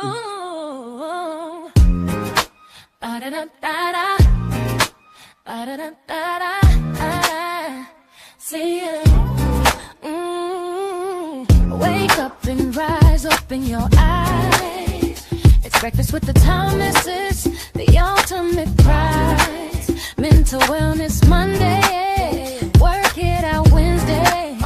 Ooh. Ba-da-da-da-da. Ba-da-da-da-da. See ya. Wake up and rise, open your eyes. It's breakfast with the Thomases, the ultimate prize. Mental Wellness Monday, work it out Wednesday,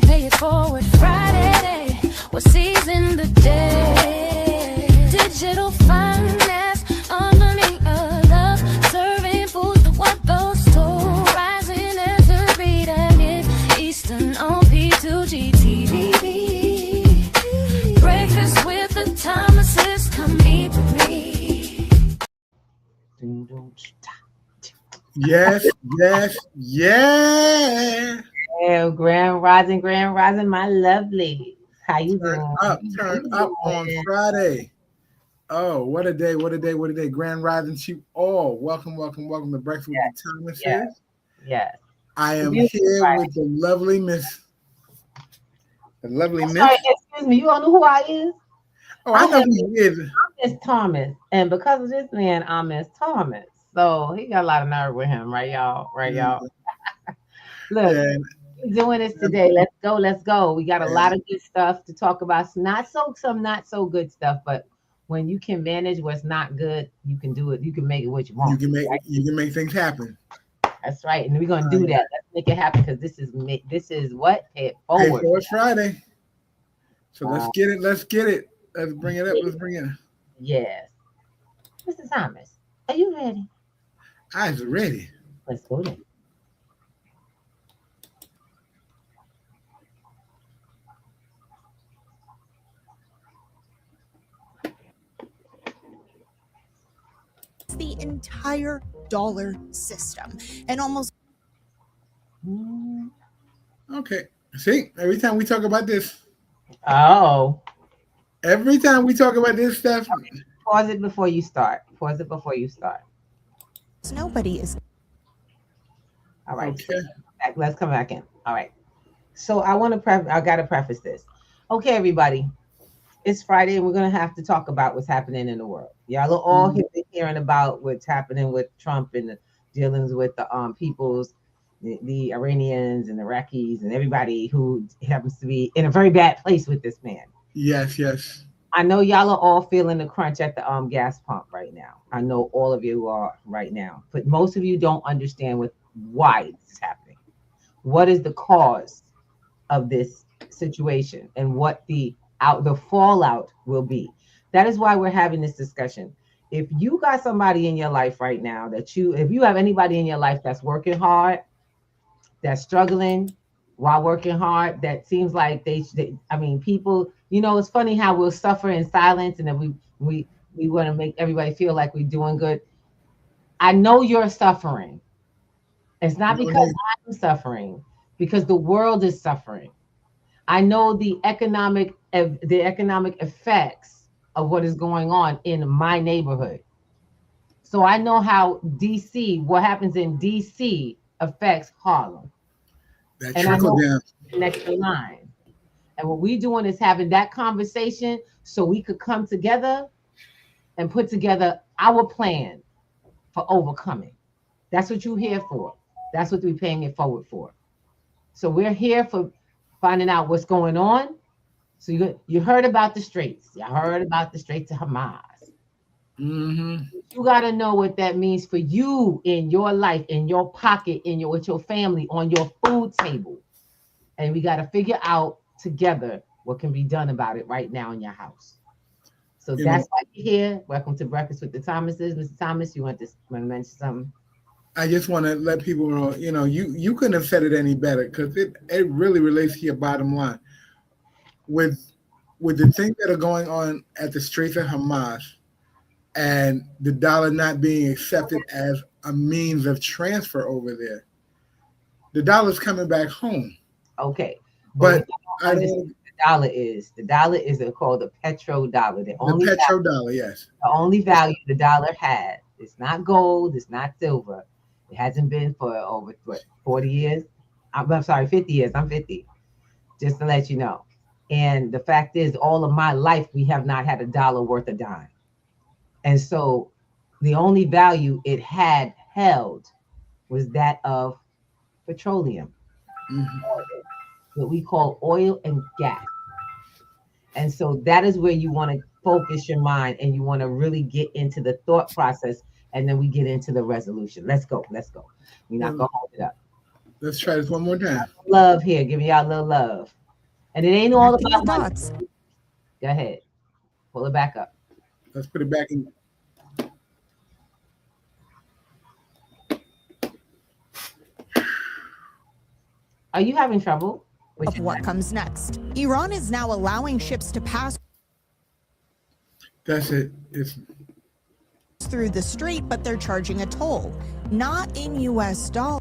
pay it forward Friday, we're seizing the day. Digital finance, harmony of love, serving food for what those two, rising every beat at mid-eastern on P2GTV. Breakfast with the Thomases, come eat with me. Yes. Yeah, Grand Rising, my lovely. How you doing? Turn up on Friday. Oh, what a day. Grand Rising to you all. Welcome to Breakfast with the Thomases. Yes. I am here with the lovely Miss. Sorry, excuse me, you don't know who I is? Oh, I know who he is. I'm Miss Thomas, and because of this man, I'm Miss Thomas. So he got a lot of nerve with him, right, y'all? Look, we're doing this today. Let's go. We got a lot of good stuff to talk about. Some not so good stuff, but when you can manage what's not good, you can do it. You can make it what you want. You can make things happen. That's right, and we're gonna do that. Let's make it happen because this is what Pay It Forward. Pay Forward Friday. So let's get it. Let's bring it up. Yes, Mr. Thomas, are you ready? I was ready. Let's go then. The entire dollar system and almost. Okay. See, every time we talk about this. Oh. Every time we talk about this stuff. Okay. Pause it before you start. Nobody is. All right. Okay. Let's come back in. All right. So I got to preface this. Okay, everybody. It's Friday, and we're going to have to talk about what's happening in the world. Y'all are all hearing about what's happening with Trump and the dealings with the peoples, the Iranians and the Iraqis and everybody who happens to be in a very bad place with this man. Yes. I know y'all are all feeling the crunch at the gas pump right now. I know all of you are right now, but most of you don't understand why this is happening. What is the cause of this situation and what the fallout will be? That is why we're having this discussion. If you got somebody in your life right now if you have anybody in your life that's working hard, that's struggling while working hard, that seems like people, it's funny how we'll suffer in silence and then we want to make everybody feel like we're doing good. I know you're suffering. It's not because I'm suffering, because the world is suffering. I know the economic effects of what is going on in my neighborhood. So I know how what happens in DC affects Harlem. That trickle down. Next line. And what we're doing is having that conversation so we could come together and put together our plan for overcoming. That's what you're here for. That's what we're paying it forward for. So we're here for finding out what's going on. So you heard about the Straits. You heard about the Straits of Hamas. You got to know what that means for you in your life, in your pocket, with your family, on your food table. And we got to figure out together what can be done about it right now in your house. So that's why you're here. Welcome to Breakfast with the Thomases. Mr. Thomas, you want to mention something? I just want to let people know, you couldn't have said it any better because it really relates to your bottom line. With the things that are going on at the Straits of Hamas and the dollar not being accepted as a means of transfer over there, the dollar's coming back home. Okay. But the dollar is called the petrodollar. The petrodollar, yes. The only value the dollar has. It's not gold. It's not silver. It hasn't been for over 40 years. I'm sorry, 50 years. I'm 50. Just to let you know. And the fact is, all of my life, we have not had a dollar worth a dime. And so the only value it had held was that of petroleum, what we call oil and gas. And so that is where you want to focus your mind, and you want to really get into the thought process, and then we get into the resolution. Let's go. We're not going to hold it up. Let's try this one more time. Love here. Give me y'all a little love. And it ain't all about dots. Go ahead. Pull it back up. Let's put it back in. Are you having trouble? Of what comes next. Iran is now allowing ships to pass That's it. It's through the strait, but they're charging a toll, not in US dollars,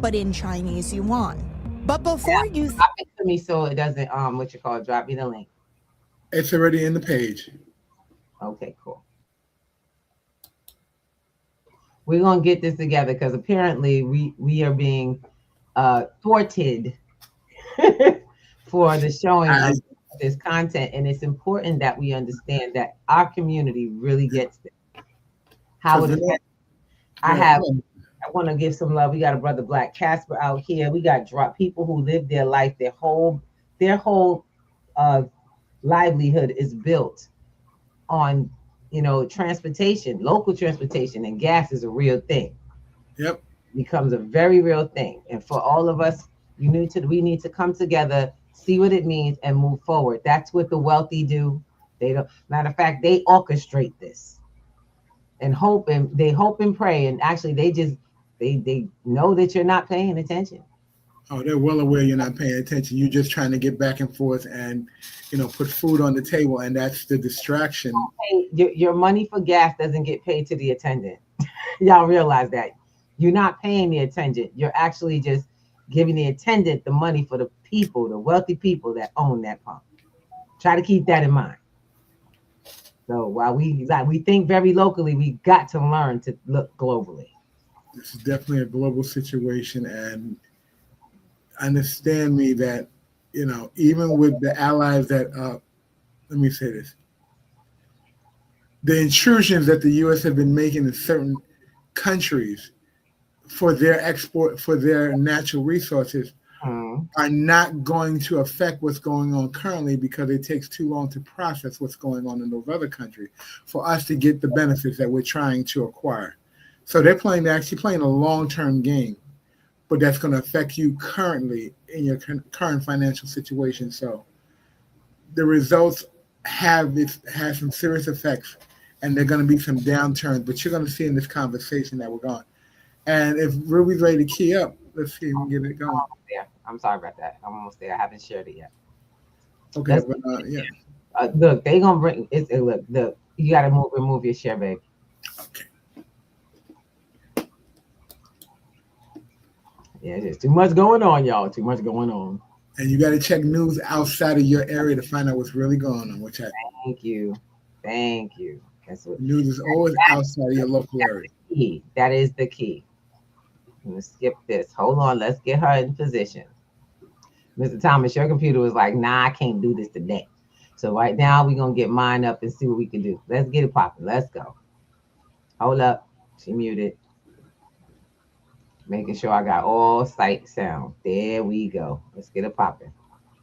but in Chinese yuan. But before you drop it to me so it doesn't drop me the link. It's already in the page. Okay, cool. We're gonna get this together because apparently we are being thwarted for the showing of this content, and it's important that we understand that our community really gets it. How it is. I want to give some love. We got a brother Black Casper out here. We got people who live their life, their whole livelihood is built on transportation, local transportation, and gas is a real thing. Yep. Becomes a very real thing. And for all of us, we need to come together, see what it means, and move forward. That's what the wealthy do. Matter of fact, they orchestrate this and they hope and pray. And actually they know that you're not paying attention. Oh, they're well aware you're not paying attention. You're just trying to get back and forth and, put food on the table. And that's the distraction. Your money for gas doesn't get paid to the attendant. Y'all realize that. You're not paying the attendant. You're actually just giving the attendant the money for the people, the wealthy people that own that pump. Try to keep that in mind. So while we think very locally, we got to learn to look globally. This is definitely a global situation, and understand me that, even with the allies that, let me say this, the intrusions that the U.S. have been making in certain countries for their export, for their natural resources, are not going to affect what's going on currently, because it takes too long to process what's going on in those other countries for us to get the benefits that we're trying to acquire. So they're actually playing a long-term game, but that's going to affect you currently in your current financial situation. So the results have some serious effects, and there are going to be some downturns, but you're going to see in this conversation that we're going. And if Ruby's ready to key up, let's see if we can get it going. Yeah, I'm sorry about that. I'm almost there. I haven't shared it yet. Okay, but yeah. Look, they gonna bring it. Look, you gotta remove your share, babe. Okay. Yeah, there's too much going on, y'all. Too much going on. And you got to check news outside of your area to find out what's really going on. Thank you. That's what news is always outside of your local area. That is the key. I'm gonna skip this. Hold on, let's get her in position. Mr. Thomas, your computer was like, nah, I can't do this today. So right now we're gonna get mine up and see what we can do. Let's get it popping. Let's go. Hold up. She muted. Making sure I got all sight sound. There we go. Let's get it popping.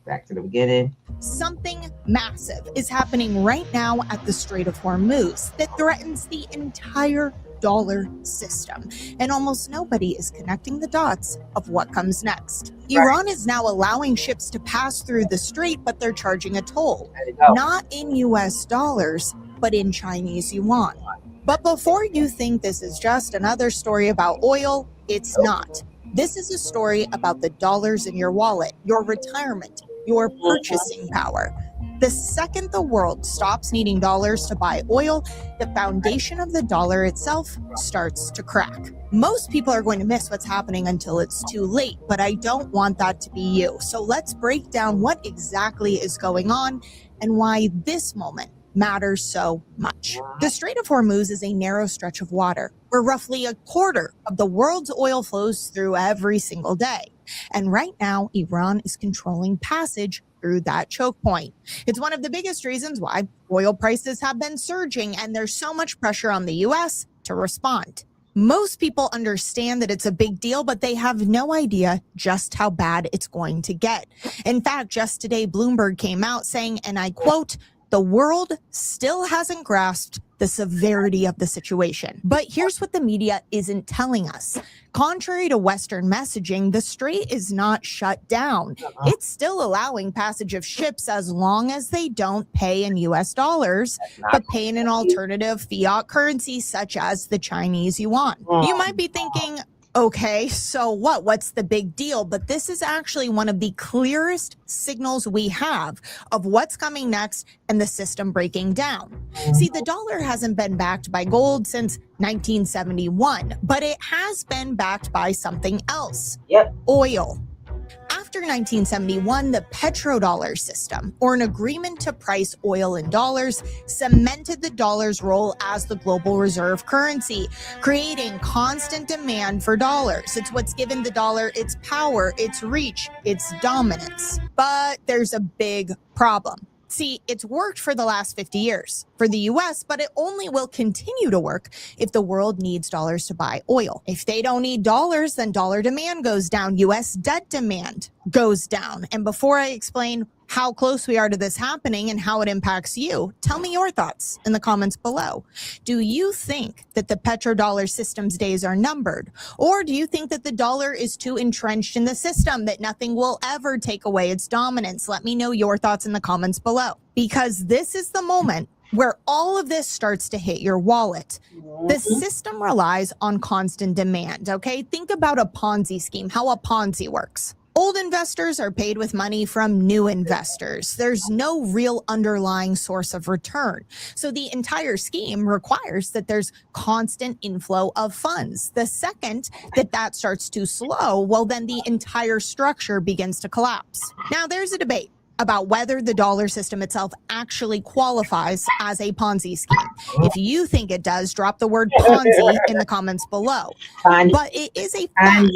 Back to the beginning. Something massive is happening right now at the Strait of Hormuz that threatens the entire dollar system, and almost nobody is connecting the dots of what comes next. Iran is now allowing ships to pass through the strait, but they're charging a toll, not in US dollars, but in Chinese yuan. But before you think this is just another story about oil, it's not. This is a story about the dollars in your wallet, your retirement, your purchasing power. The second the world stops needing dollars to buy oil, the foundation of the dollar itself starts to crack. Most people are going to miss what's happening until it's too late, but I don't want that to be you. So let's break down what exactly is going on and why this moment matters so much. The Strait of Hormuz is a narrow stretch of water where roughly a quarter of the world's oil flows through every single day. And right now, Iran is controlling passage through that choke point. It's one of the biggest reasons why oil prices have been surging, and there's so much pressure on the U.S. to respond. Most people understand that it's a big deal, but they have no idea just how bad it's going to get. In fact, just today, Bloomberg came out saying, and I quote, "The world still hasn't grasped the severity of the situation." But here's what the media isn't telling us. Contrary to Western messaging, the Strait is not shut down. It's still allowing passage of ships as long as they don't pay in US dollars, but pay in an alternative fiat currency such as the Chinese yuan. You might be thinking, okay, so what? What's the big deal? But this is actually one of the clearest signals we have of what's coming next and the system breaking down. See, the dollar hasn't been backed by gold since 1971, but it has been backed by something else. Oil. After 1971, the petrodollar system, or an agreement to price oil in dollars, cemented the dollar's role as the global reserve currency, creating constant demand for dollars. It's what's given the dollar its power, its reach, its dominance. But there's a big problem. See, it's worked for the last 50 years for the US, but it only will continue to work if the world needs dollars to buy oil. If they don't need dollars, then dollar demand goes down, US debt demand goes down. And before I explain how close we are to this happening and how it impacts you, tell me your thoughts in the comments below. Do you think that the petrodollar system's days are numbered? Or do you think that the dollar is too entrenched in the system, that nothing will ever take away its dominance? Let me know your thoughts in the comments below, because this is the moment where all of this starts to hit your wallet. The system relies on constant demand, okay? Think about a Ponzi scheme, how a Ponzi works. Old investors are paid with money from new investors. There's no real underlying source of return. So the entire scheme requires that there's constant inflow of funds. The second that that starts to slow, well, then the entire structure begins to collapse. Now, there's a debate about whether the dollar system itself actually qualifies as a Ponzi scheme. If you think it does, drop the word Ponzi in the comments below. But it is a fact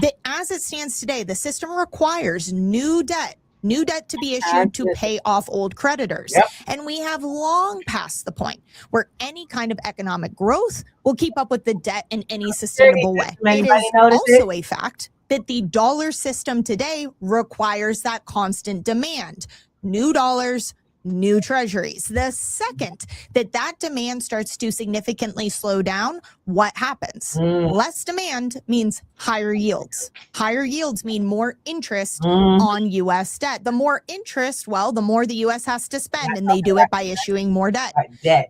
that as it stands today, the system requires new debt to be issued to pay off old creditors. And we have long passed the point where any kind of economic growth will keep up with the debt in any sustainable way. It is also a fact that the dollar system today requires that constant demand. New dollars, new treasuries. The second that that demand starts to significantly slow down, what happens? Less demand means higher yields. Higher yields mean more interest on U.S. debt. The more interest, well, the more the U.S. has to spend, and they do it by issuing more debt.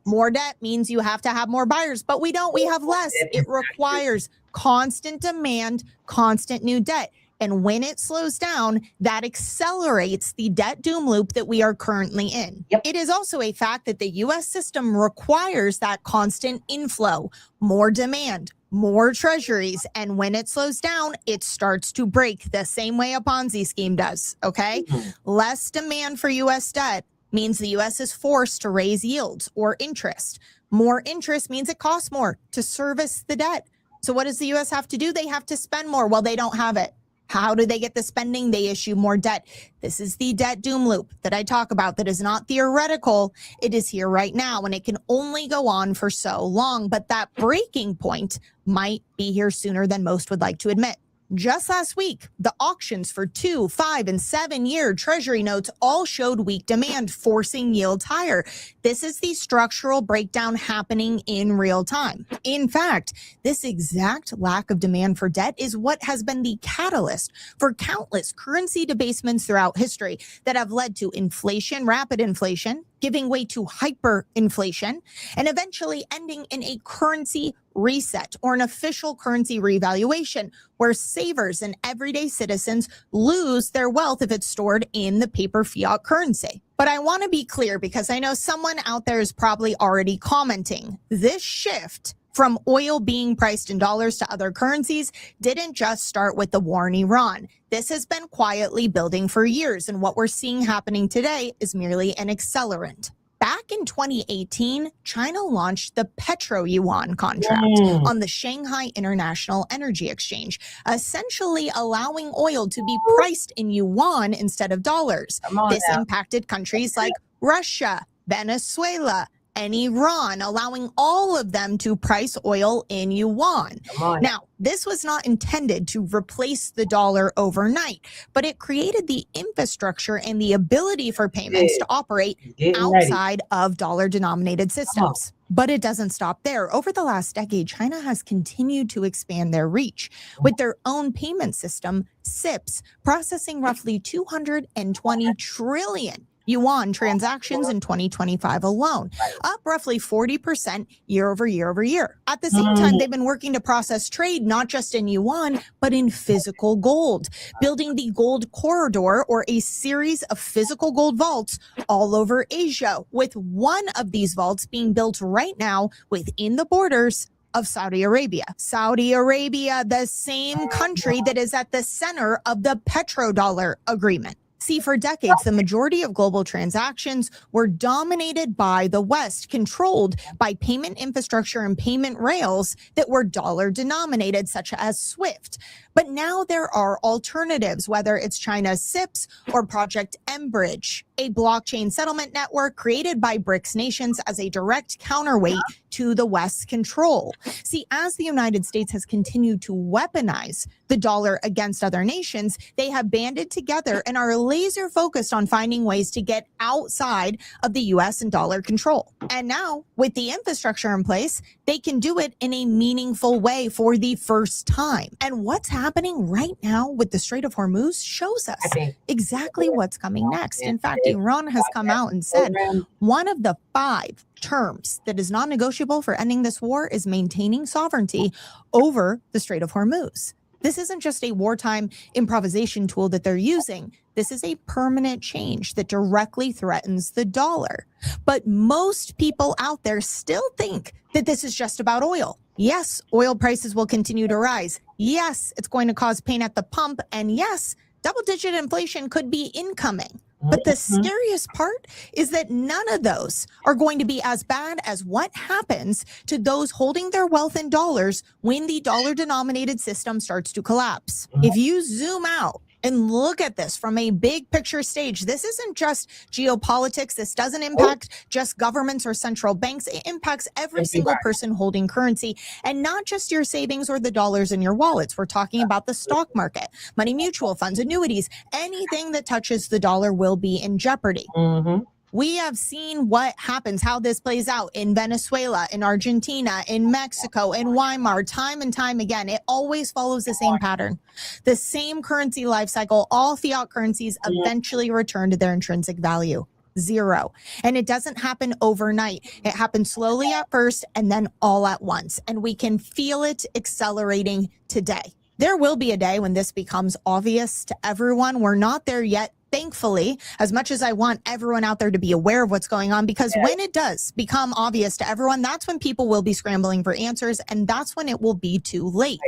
More debt means you have to have more buyers, but we don't. We have less. It requires constant demand, constant new debt. And when it slows down, that accelerates the debt doom loop that we are currently in. It is also a fact that the U.S. system requires that constant inflow, more demand, more treasuries. And when it slows down, it starts to break the same way a Ponzi scheme does, okay? Less demand for U.S. debt means the U.S. is forced to raise yields or interest. More interest means it costs more to service the debt. So what does the U.S. have to do? They have to spend more. Well, they don't have it. How do they get the spending? They issue more debt. This is the debt doom loop that I talk about that is not theoretical. It is here right now, and it can only go on for so long. But that breaking point might be here sooner than most would like to admit. Just last week, the auctions for 2, 5, and 7-year Treasury notes all showed weak demand, forcing yields higher. This is the structural breakdown happening in real time. In fact, this exact lack of demand for debt is what has been the catalyst for countless currency debasements throughout history that have led to inflation, rapid inflation, giving way to hyperinflation, and eventually ending in a currency reset or an official currency revaluation, where savers and everyday citizens lose their wealth if it's stored in the paper fiat currency. But I want to be clear, because I know someone out there is probably already commenting. This shift from oil being priced in dollars to other currencies didn't just start with the war in Iran. This has been quietly building for years, and what we're seeing happening today is merely an accelerant. Back in 2018, China launched the Petro Yuan contract on the Shanghai International Energy Exchange, essentially allowing oil to be priced in yuan instead of dollars. This impacted countries like Russia, Venezuela, and Iran, allowing all of them to price oil in yuan. Now, this was not intended to replace the dollar overnight, but it created the infrastructure and the ability for payments to operate outside of dollar-denominated systems. But it doesn't stop there. Over the last decade, China has continued to expand their reach with their own payment system, SIPS, processing roughly 220 trillion yuan transactions in 2025 alone, up roughly 40% year over year. At the same time, they've been working to process trade, not just in yuan, but in physical gold, building the gold corridor, or a series of physical gold vaults all over Asia, with one of these vaults being built right now within the borders of Saudi Arabia. Saudi Arabia, the same country that is at the center of the petrodollar agreement. See, for decades, the majority of global transactions were dominated by the West, controlled by payment infrastructure and payment rails that were dollar denominated, such as SWIFT. But now there are alternatives, whether it's China's SIPS or Project Enbridge, a blockchain settlement network created by BRICS nations as a direct counterweight to the West's control. See, as the United States has continued to weaponize the dollar against other nations, they have banded together and are laser focused on finding ways to get outside of the US and dollar control. And now, with the infrastructure in place, they can do it in a meaningful way for the first time. And what's happening right now with the Strait of Hormuz shows us exactly what's coming next. In fact, Iran has come out and said one of the 5 terms that is non-negotiable for ending this war is maintaining sovereignty over the Strait of Hormuz. This isn't just a wartime improvisation tool that they're using. This is a permanent change that directly threatens the dollar. But most people out there still think that this is just about oil. Yes, oil prices will continue to rise. Yes, it's going to cause pain at the pump. And yes, double-digit inflation could be incoming. But the scariest part is that none of those are going to be as bad as what happens to those holding their wealth in dollars when the dollar-denominated system starts to collapse. If you zoom out and look at this from a big picture stage, this isn't just geopolitics. This doesn't impact just governments or central banks. It impacts every single person holding currency, and not just your savings or the dollars in your wallets. We're talking about the stock market, money mutual funds, annuities. Anything that touches the dollar will be in jeopardy. We have seen what happens, how this plays out in Venezuela, in Argentina, in Mexico, in Weimar, time and time again. It always follows the same pattern, the same currency life cycle. All fiat currencies eventually return to their intrinsic value, zero. And it doesn't happen overnight. It happens slowly at first and then all at once. And we can feel it accelerating today. There will be a day when this becomes obvious to everyone. We're not there yet. Thankfully, as much as I want everyone out there to be aware of what's going on, because when it does become obvious to everyone, that's when people will be scrambling for answers, and that's when it will be too late.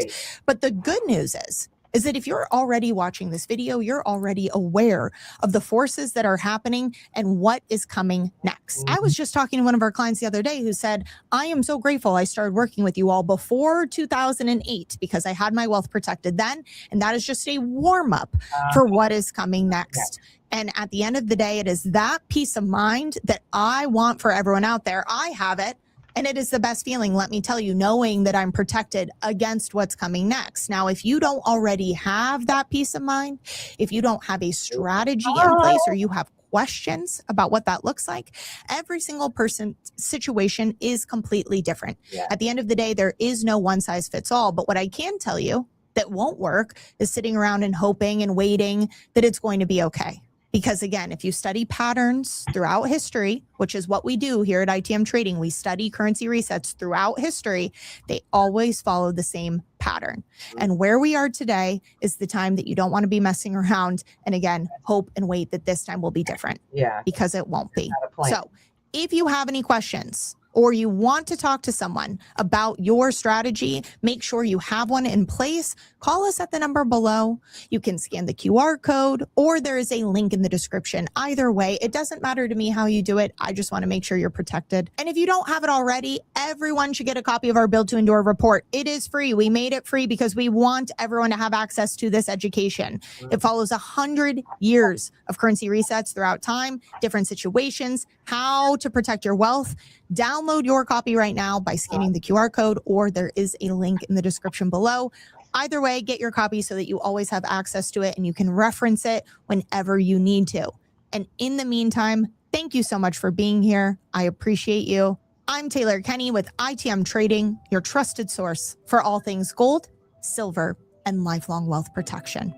But the good news is that if you're already watching this video, you're already aware of the forces that are happening and what is coming next. I was just talking to one of our clients the other day who said, I am so grateful I started working with you all before 2008 because I had my wealth protected then. And that is just a warm up for what is coming next. And at the end of the day, it is that peace of mind that I want for everyone out there. I have it. And it is the best feeling, let me tell you, knowing that I'm protected against what's coming next. Now, if you don't already have that peace of mind, if you don't have a strategy in place or you have questions about what that looks like, every single person's situation is completely different. At the end of the day, there is no one size fits all. But what I can tell you that won't work is sitting around and hoping and waiting that it's going to be okay. Because again, if you study patterns throughout history, which is what we do here at ITM Trading, we study currency resets throughout history, they always follow the same pattern. And where we are today is the time that you don't want to be messing around. And again, hope and wait that this time will be different. Because it won't be. So if you have any questions or you want to talk to someone about your strategy, make sure you have one in place, call us at the number below. You can scan the QR code, or there is a link in the description. Either way, it doesn't matter to me how you do it. I just want to make sure you're protected. And if you don't have it already, everyone should get a copy of our Build to Endure report. It is free. We made it free because we want everyone to have access to this education. It follows 100 years of currency resets throughout time, different situations, how to protect your wealth. Download your copy right now by scanning the QR code, or there is a link in the description below. Either way, get your copy so that you always have access to it and you can reference it whenever you need to. And in the meantime, thank you so much for being here. I appreciate you. I'm Taylor Kenny with ITM Trading, your trusted source for all things gold, silver, and lifelong wealth protection.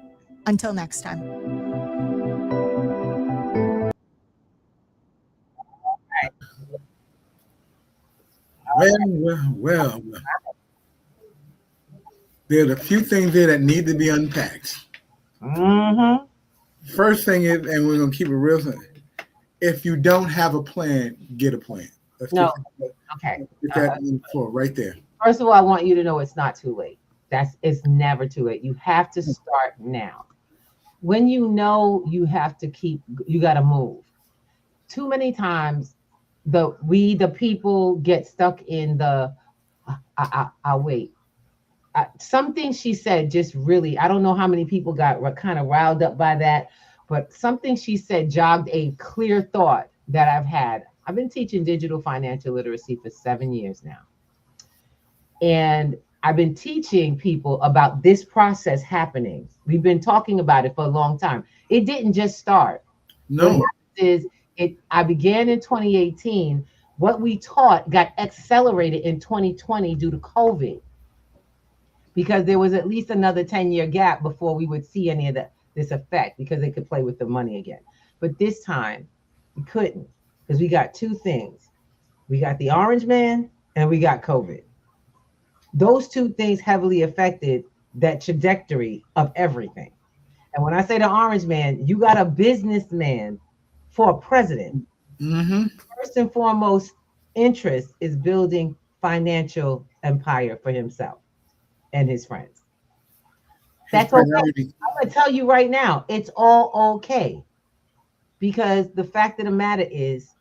Until next time. Well. There's a few things there that need to be unpacked. Mm-hmm. First thing is, and we're going to keep it real simple, if you don't have a plan, get a plan. Let's No. Get that on the floor right there. First of all, I want you to know it's not too late. It's never too late. You have to start now. When you know you have to you got to move. Too many times, the people get stuck in the, I'll wait. Something she said just really, I don't know how many people got kind of riled up by that, but something she said jogged a clear thought that I've had. I've been teaching digital financial literacy for 7 years now. And I've been teaching people about this process happening. We've been talking about it for a long time. It didn't just start. No. I began in 2018. What we taught got accelerated in 2020 due to COVID, because there was at least another 10-year gap before we would see any of this effect, because they could play with the money again. But this time, we couldn't, because we got two things. We got the orange man and we got COVID. Those two things heavily affected that trajectory of everything. And when I say the orange man, you got a businessman for a president. Mm-hmm. First and foremost interest is building financial empire for himself and his friends. That's okay. I'm going to tell you right now, it's all okay. Because the fact of the matter is,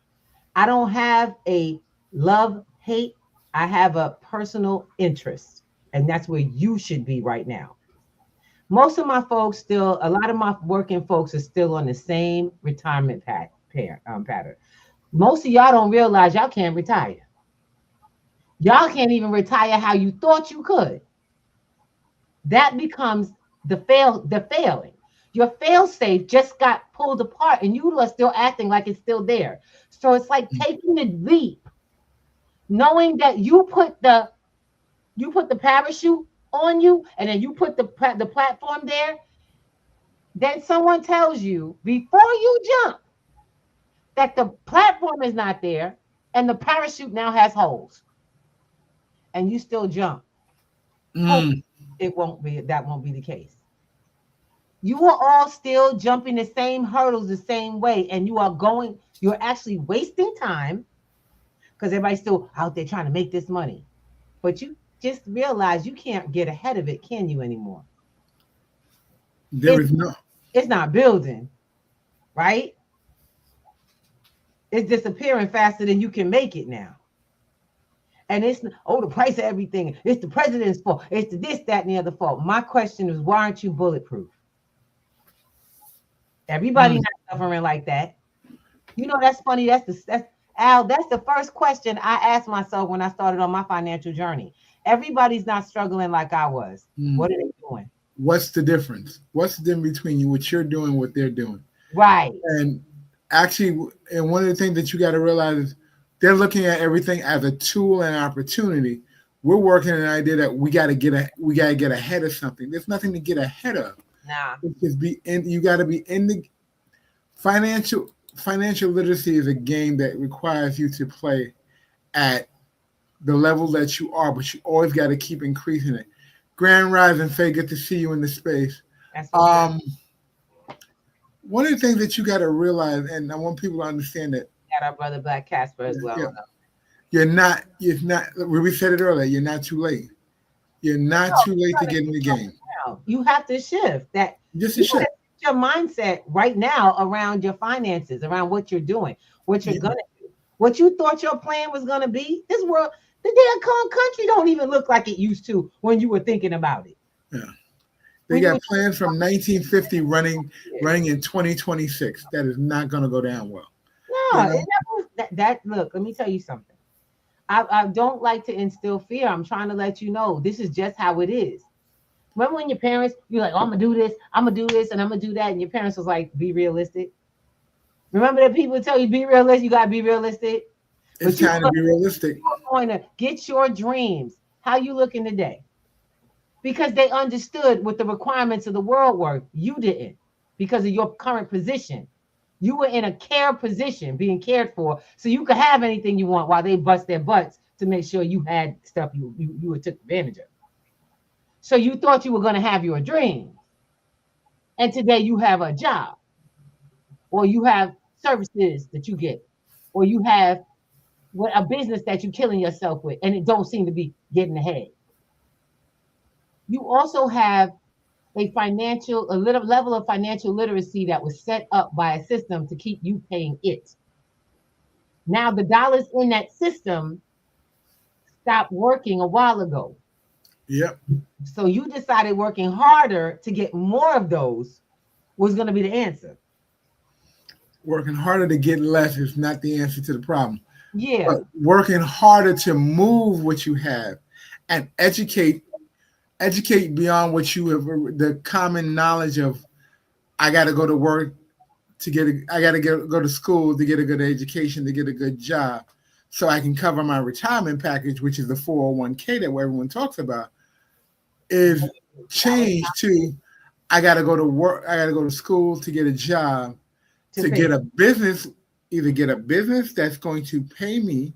I don't have a love-hate. I have a personal interest. And that's where you should be right now. Most of my folks a lot of my working folks are still on the same retirement pattern. Most of y'all don't realize y'all can't retire. Y'all can't even retire how you thought you could. That becomes the failing. Your fail safe just got pulled apart and you are still acting like it's still there. So it's like taking the leap, knowing that you put the parachute on you and then you put the platform there. Then someone tells you before you jump that the platform is not there and the parachute now has holes, and you still jump. That won't be the case. You are all still jumping the same hurdles the same way, and you're actually wasting time because everybody's still out there trying to make this money. But you just realize you can't get ahead of it, can you, anymore? It's not building, right? It's disappearing faster than you can make it now. And it's, the price of everything. It's the president's fault. It's the this, that, and the other fault. My question is, why aren't you bulletproof? Everybody's not suffering like that. You know, that's funny. That's the first question I asked myself when I started on my financial journey. Everybody's not struggling like I was. What are they doing? What's the difference? What's the difference between what you're doing, what they're doing? Right. And actually, and one of the things that you got to realize is they're looking at everything as a tool and opportunity. We're working on an idea that we got to get ahead of something. There's nothing to get ahead of. Nah. You got to be in the financial literacy is a game that requires you to play at the level that you are, but you always got to keep increasing it. Grand Rising, Faye, good to see you in the space. One of the things that you got to realize, and I want people to understand that. Got our brother Black Casper as well. Yeah. You're not. It's not. We said it earlier. You're not too late. You're not too late to get in the game. You have to shift that. Just a shift. Your mindset right now around your finances, around what you're doing, what you're gonna do, what you thought your plan was gonna be. This world, the damn country don't even look like it used to when you were thinking about it. Yeah, they got plans from 1950 running in 2026. That is not gonna go down well. No, that look. Let me tell you something. I don't like to instill fear. I'm trying to let you know this is just how it is. Remember when your parents, you're like, oh, I'm gonna do this, and I'm gonna do that, and your parents was like, be realistic. Remember that people tell you be realistic, you gotta be realistic. It's time to be realistic. You're going to get your dreams. How you looking today? Because they understood what the requirements of the world were. You didn't, because of your current position. You were in a care position, being cared for, so you could have anything you want while they bust their butts to make sure you had stuff you took advantage of. So you thought you were going to have your dream. And today you have a job, or you have services that you get, or you have a business that you're killing yourself with, and it don't seem to be getting ahead. You also have a level of financial literacy that was set up by a system to keep you paying it. Now the dollars in that system stopped working a while ago. Yep. So you decided working harder to get more of those was going to be the answer. Working harder to get less is not the answer to the problem. Yeah. But working harder to move what you have and educate beyond what you have, the common knowledge of, I got to go to work to go to school to get a good education, to get a good job, so I can cover my retirement package, which is the 401k that everyone talks about, is changed to, I got to go to work, I got to go to school to get a job, to get a business, either get a business that's going to pay me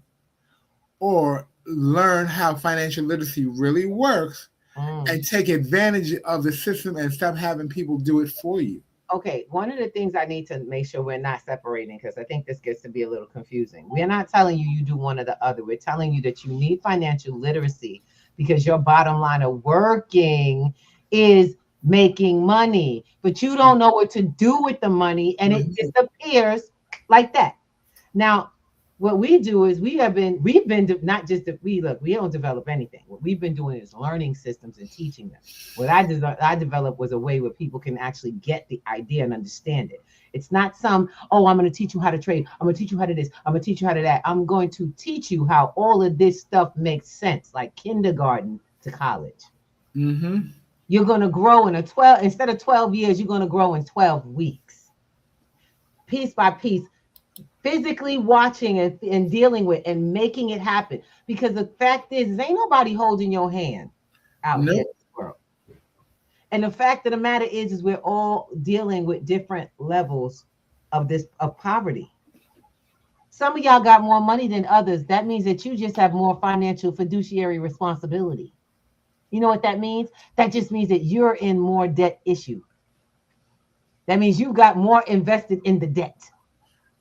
or learn how financial literacy really works and take advantage of the system and stop having people do it for you. Okay, one of the things I need to make sure we're not separating, because I think this gets to be a little confusing. We're not telling you do one or the other. We're telling you that you need financial literacy because your bottom line of working is making money, but you don't know what to do with the money, and it disappears like that. Now, what we do is we don't develop anything. What we've been doing is learning systems and teaching them. What I developed was a way where people can actually get the idea and understand it. It's not I'm going to teach you how to trade. I'm going to teach you how to this. I'm going to teach you how to that. I'm going to teach you how all of this stuff makes sense, like kindergarten to college. Mm-hmm. You're going to grow instead of 12 years, you're going to grow in 12 weeks. Piece by piece. Physically watching and dealing with and making it happen. Because the fact is, ain't nobody holding your hand out here in this world. And the fact of the matter is we're all dealing with different levels of poverty. Some of y'all got more money than others. That means that you just have more financial fiduciary responsibility. You know what that means? That just means that you're in more debt issue. That means you got more invested in the debt.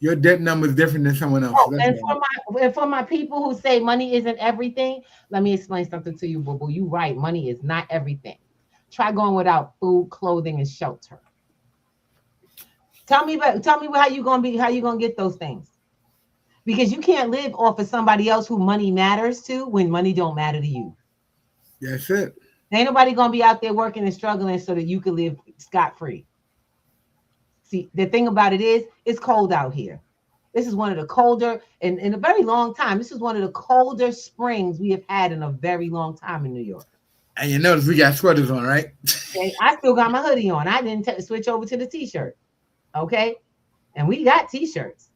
Your debt number is different than someone else. And for my people who say money isn't everything, let me explain something to you, boo-boo. You right, money is not everything. Try going without food, clothing, and shelter. Tell me how you gonna get those things. Because you can't live off of somebody else who money matters to when money don't matter to you. That's it. Ain't nobody gonna be out there working and struggling so that you can live scot-free. See, the thing about it is, it's cold out here. This is one of the colder, in a very long time, this is one of the colder springs we have had in a very long time in New York. And you notice we got sweaters on, right? Okay, I still got my hoodie on. I didn't switch over to the t-shirt. Okay? And we got t-shirts.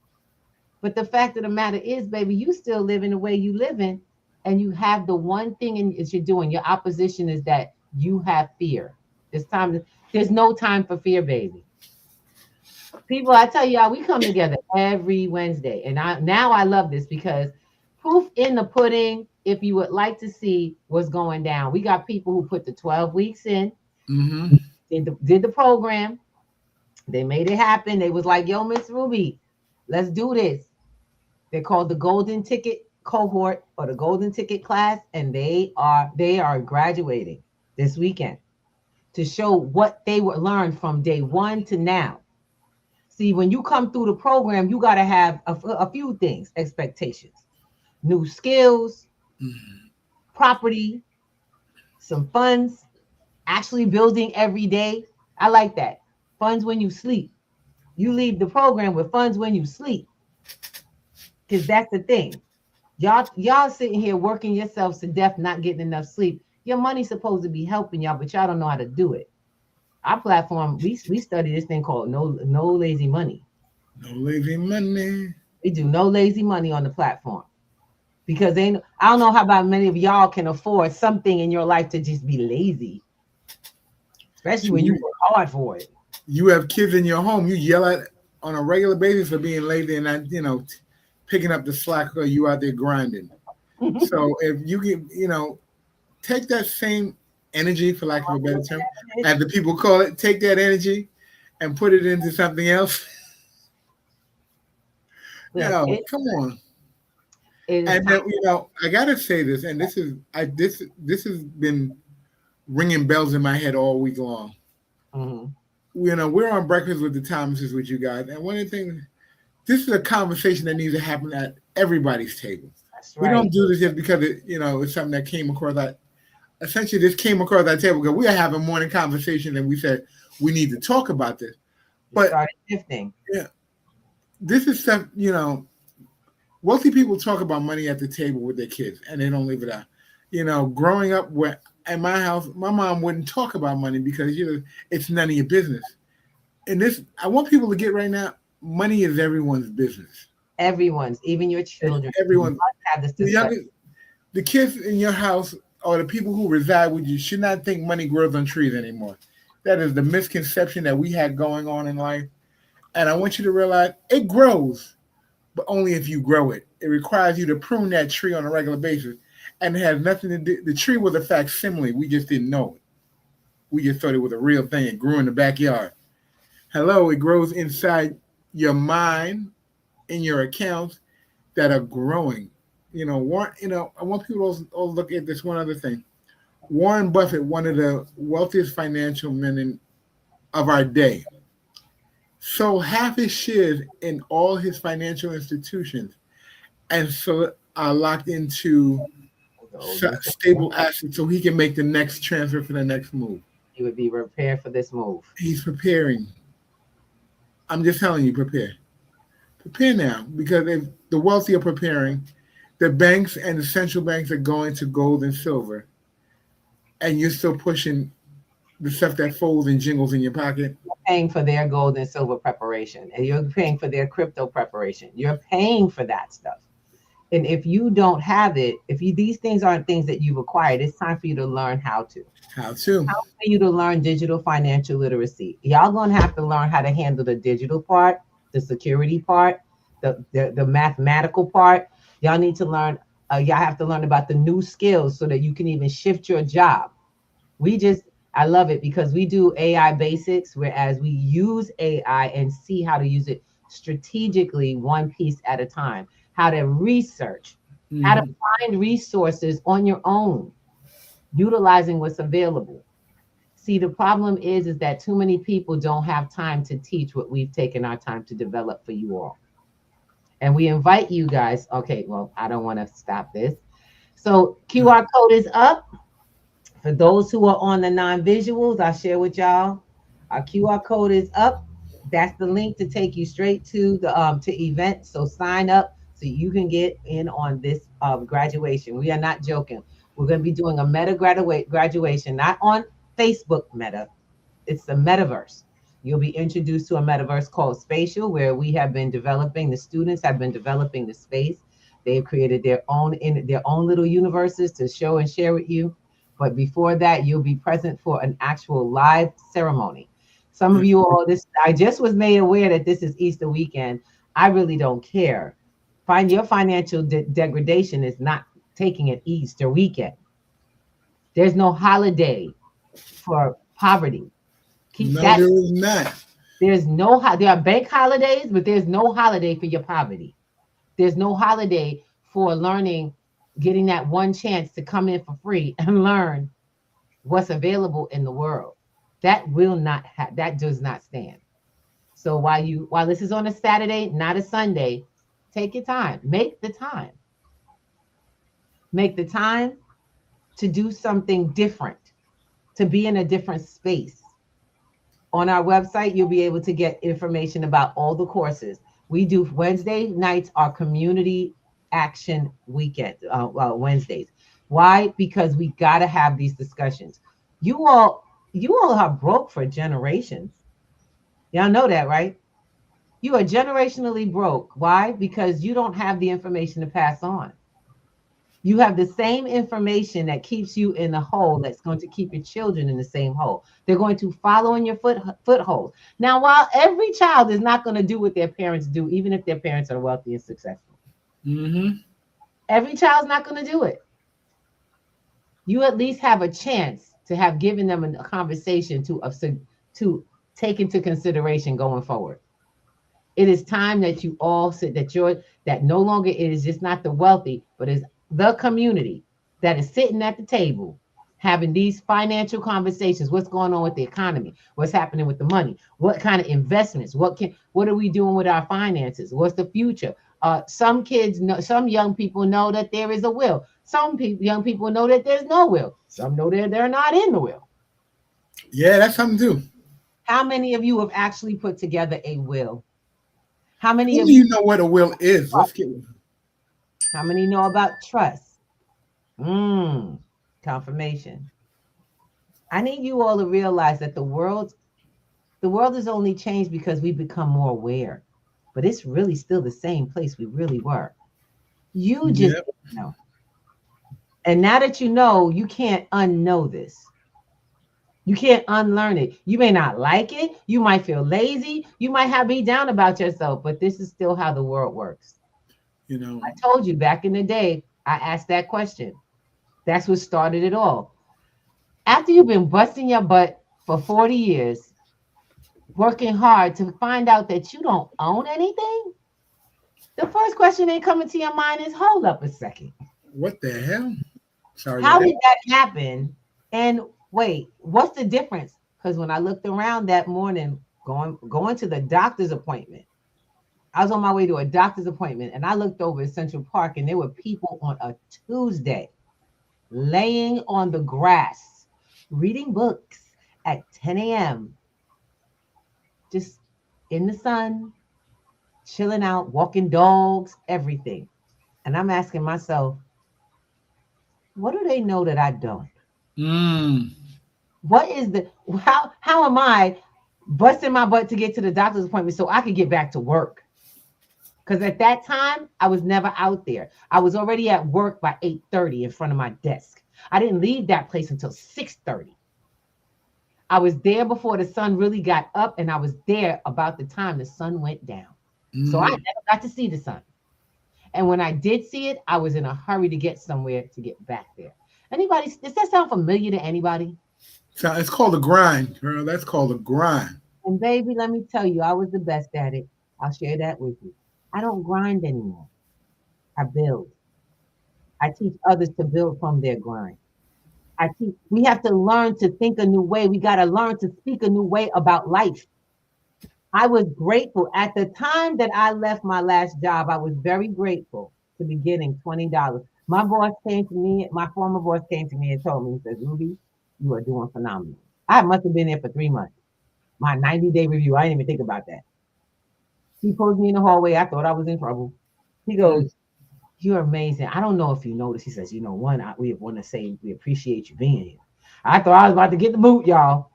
But the fact of the matter is, baby, you still living the way you living, and you have the one thing that you're doing. Your opposition is that you have fear. There's no time for fear, baby. People, I tell y'all, we come together every Wednesday. And I love this because proof in the pudding, if you would like to see what's going down. We got people who put the 12 weeks in, did the program. They made it happen. They was like, yo, Miss Ruby, let's do this. They're called the golden ticket cohort or the golden ticket class, and they are graduating this weekend to show what they would learn from day one to now. See, when you come through the program, you got to have a few things: expectations, new skills, property, some funds, actually building every day. I like that. Funds when you sleep. You leave the program with funds when you sleep. Because that's the thing. Y'all sitting here working yourselves to death, not getting enough sleep. Your money's supposed to be helping y'all, but y'all don't know how to do it. Our platform, we study this thing called no lazy money. No lazy money. We do no lazy money on the platform. Because I don't know how about many of y'all can afford something in your life to just be lazy. Especially when you work hard for it. You have kids in your home, you yell at on a regular basis for being lazy and not, picking up the slack or you out there grinding. So if you can, take that same energy, for lack of a better term, as the people call it, take that energy and put it into something else. Come on. And I gotta say this, and this has been ringing bells in my head all week long. Mm-hmm. We're on Breakfast with the Thomases with you guys, and one of the things, this is a conversation that needs to happen at everybody's table. That's right. We don't do this just because it's something that came across that. Essentially, this came across our table because we are having morning conversation, and we said we need to talk about this. But started shifting. Yeah, this is stuff. Wealthy people talk about money at the table with their kids, and they don't leave it out. Growing up at my house, my mom wouldn't talk about money because it's none of your business. And this, I want people to get right now. Money is everyone's business. Everyone's, even your children. Everyone have this discussion. The kids in your house or the people who reside with you should not think money grows on trees anymore. That is the misconception that we had going on in life. And I want you to realize it grows, but only if you grow it. It requires you to prune that tree on a regular basis. And it has nothing to do. The tree was a facsimile. We just didn't know it. We just thought it was a real thing. It grew in the backyard. Hello, it grows inside your mind, in your accounts that are growing. I want people to look at this one other thing. Warren Buffett, one of the wealthiest financial men of our day, sold half his shares in all his financial institutions and so are locked into stable assets so he can make the next transfer for the next move. He would be prepared for this move. He's preparing. I'm just telling you, prepare. Prepare now, because if the wealthy are preparing, the banks and the central banks are going to gold and silver, and you're still pushing the stuff that folds and jingles in your pocket. You're paying for their gold and silver preparation, and you're paying for their crypto preparation. You're paying for that stuff. And if you don't have it, these things aren't things that you've acquired, it's time for you to learn how to. It's time for you to learn digital financial literacy. Y'all gonna have to learn how to handle the digital part, the security part, the mathematical part. Y'all need to learn. Y'all have to learn about the new skills so that you can even shift your job. I love it because we do AI basics, whereas we use AI and see how to use it strategically, one piece at a time. How to research, how to find resources on your own, utilizing what's available. See, the problem is that too many people don't have time to teach what we've taken our time to develop for you all. And we invite you guys. Okay, well, I don't want to stop this. So QR code is up. For those who are on the non-visuals, I'll share with y'all. Our QR code is up. That's the link to take you straight to the to event. So sign up so you can get in on this graduation. We are not joking. We're going to be doing a meta graduation, not on Facebook Meta. It's the metaverse. You'll be introduced to a metaverse called Spatial, where we have been developing, the students have been developing the space. They've created their own little universes to show and share with you. But before that, you'll be present for an actual live ceremony. Some of you all, I just was made aware that this is Easter weekend. I really don't care. Your financial degradation is not taking it Easter weekend. There's no holiday for poverty. There is not. There are bank holidays, but there's no holiday for your poverty. There's no holiday for learning, getting that one chance to come in for free and learn what's available in the world. That will not that does not stand. So while this is on a Saturday, not a Sunday, take your time. Make the time. Make the time to do something different, to be in a different space. On our website, you'll be able to get information about all the courses. We do Wednesday nights are community action weekend, Wednesdays. Why? Because we got to have these discussions. You all have broke for generations. Y'all know that, right? You are generationally broke. Why? Because you don't have the information to pass on. You have the same information that keeps you in the hole that's going to keep your children in the same hole. They're going to follow in your foothold. Now, while every child is not going to do what their parents do, even if their parents are wealthy and successful, every child's not going to do it. You at least have a chance to have given them a conversation to take into consideration going forward. It is time that you all sit, that no longer it is just not the wealthy, but is the community that is sitting at the table having these financial conversations. What's going on with the economy? What's happening with the money? What kind of investments? What are we doing with our finances? What's the future? Some kids know, some young people know that there is a will. Some young people know that there's no will. Some know that they're not in the will. Yeah, that's something too. How many of you have actually put together a will? How many How of do you know what a will is? Let's get. How many know about trust? Confirmation. I need you all to realize that the world has only changed because we've become more aware, but it's really still the same place we really were. You just didn't know. And now that you know, you can't unknow this. You can't unlearn it. You may not like it. You might feel lazy. You might be down about yourself, but this is still how the world works. You know, I told you back in the day, I asked that question. That's what started it all. After you've been busting your butt for 40 years, working hard to find out that you don't own anything, the first question that coming to your mind is, hold up a second. What the hell? Sorry. How did that happen? And wait, what's the difference? Because when I looked around that morning, going to the doctor's appointment, I was on my way to a doctor's appointment, and I looked over at Central Park, and there were people on a Tuesday laying on the grass, reading books at 10 a.m., just in the sun, chilling out, walking dogs, everything. And I'm asking myself, what do they know that I don't? What is how am I busting my butt to get to the doctor's appointment so I could get back to work? Because at that time, I was never out there. I was already at work by 8:30 in front of my desk. I didn't leave that place until 6:30. I was there before the sun really got up, and I was there about the time the sun went down. So I never got to see the sun. And when I did see it, I was in a hurry to get somewhere to get back there. Anybody, does that sound familiar to anybody? So it's called a grind, girl. That's called a grind. And baby, let me tell you, I was the best at it. I'll share that with you. I don't grind anymore. I build. I teach others to build from their grind. We have to learn to think a new way. We got to learn to speak a new way about life. I was grateful at the time that I left my last job. I was very grateful to be getting $20. My boss came to me, my former boss came to me and told me, he says, Ruby, you are doing phenomenal. I must have been there for 3 months. My 90-day review, I didn't even think about that. He pulled me in the hallway. I thought I was in trouble. He goes, you're amazing. I don't know if you noticed. He says, we want to say we appreciate you being here. I thought I was about to get the boot, y'all.